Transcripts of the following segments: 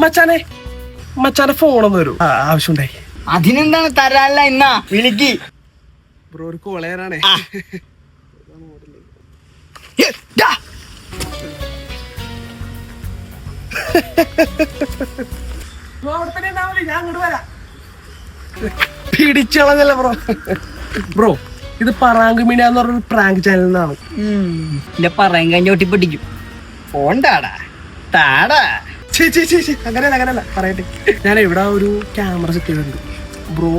മച്ചാനെ ഫോണൊന്ന് വരൂ, ആവശ്യമുണ്ടായി. അതിനെന്താണ് തരാല്ല എന്നാ വിളിക്ക് ബ്രോ. ഒരു കോളേറാണേ. പിടിച്ചളഞ്ഞല്ല ബ്രോ. ബ്രോ ഇത് പറാങ്ക് മീഡിയ എന്ന് പറഞ്ഞൊരു പ്രാങ്ക് ചാനലിൽ നിന്നാണ്. എന്റെ പറയാൻ കഴിഞ്ഞോട്ടി പിടിക്കും. ഫോണ്ടാടാ താടാ. അങ്ങനെയല്ല പറയട്ടെ. ഞാൻ ഇവിടെ ഒരു ക്യാമറ സെറ്റ് ചെയ്തിട്ടുണ്ട്. ബ്രോ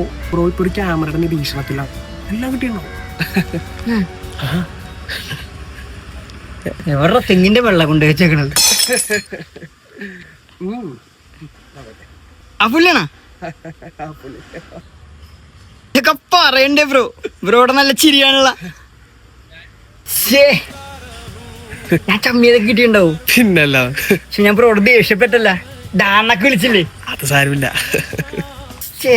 ഇപ്പൊ ഒരു ക്യാമറയുടെ നിരീക്ഷണത്തിലാണ്. എല്ലാം കിട്ടിയുണ്ടോ? എവരുടെ തെങ്ങിന്റെ വെള്ളം കൊണ്ട് വെച്ചേക്കണത് അപ്പുല്ലാണ് ഇതൊക്കെ പറയണ്ടേ ബ്രോ. ബ്രോയുടെ നല്ല ചിരിയാണുള്ള. ഞാൻ ചമ്മിയതൊക്കെ കിട്ടിയുണ്ടാവും. പിന്നല്ല. പക്ഷെ ഞാൻ ബ്രോയുടെ ദേഷ്യപ്പെട്ടല്ല, ഡാന്നൊക്കെ വിളിച്ചില്ലേ. അത് സാരമില്ല.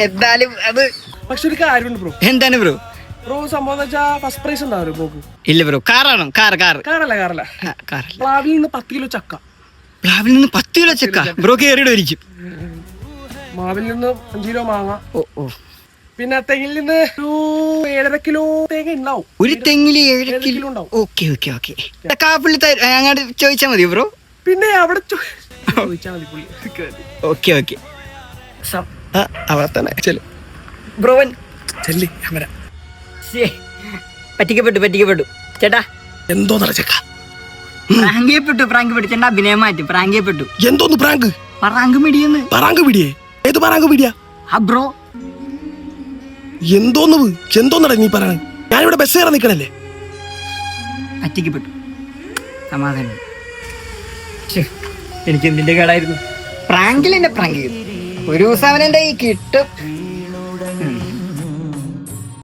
എന്തായാലും അത് പക്ഷെ ഒരു കാര്യമുണ്ട് ബ്രോ. എന്താണ് ബ്രോ? ബ്രോ സംഭവം വെച്ചാ ഫസ്റ്റ് പ്രൈസ് ഉണ്ടാവും ബ്രോക്ക്. ഇല്ല ബ്രോ, കാറാണോ? കാറല്ല. പ്ലാവിൽ നിന്ന് 10 കിലോ ചക്ക. പ്ലാവിൽ നിന്ന് 10 കിലോ ചക്ക ബ്രോ കേറിയിടുമായിരിക്കും. മാവിൽ നിന്ന് 5 കിലോ മാങ്ങ. ഓ പിന്നെ തെങ്ങിൽ നിന്ന് 7.5 കിലോ തേങ്ങ ഉണ്ടാവും. ഒരു തെങ്ങില് 7 കിലോ ഉണ്ടാവും. ഓക്കെ കാപ്പുള്ളി അങ്ങോട്ട് ചോദിച്ചാ മതി ബ്രോ. പിന്നെ അവിടെ ചോദിച്ചാൽ മതി പുള്ളി. ഓക്കെ അവിടെ തന്നെ ബ്രോവൻ ചെല്ലി ക്യാമറ. പറ്റിക്കപ്പെട്ടു ചേട്ടാ. എന്തോ നടച്ചേക്ക പ്രാങ്ക് പെട്ടു ചേട്ടാ. അഭിനയം മാറ്റി പ്രാങ്ക് പെട്ടു. എന്തോന്ന് പ്രാങ്ക്? പറാങ്ക് മിടിയെന്ന്. പറാങ്ക് പിടിയേ? ഏത് പറാങ്ക് പിടിയാ? ബ്രോ എന്തോന്നട നീ പറയണ? ഞാനിവിടെ ബസ് കയറാൻ നിക്കണല്ലേ. പറ്റിക്കപ്പെട്ടു. സമാധാനം. എനിക്ക് എന്തിന്റെ കേടായിരുന്നു. പ്രാങ്കിൽ എന്നെ പ്രാങ്ക് ചെയ്തു. ഒരു ദിവസം അവനെന്റെ ഈ കിട്ടും.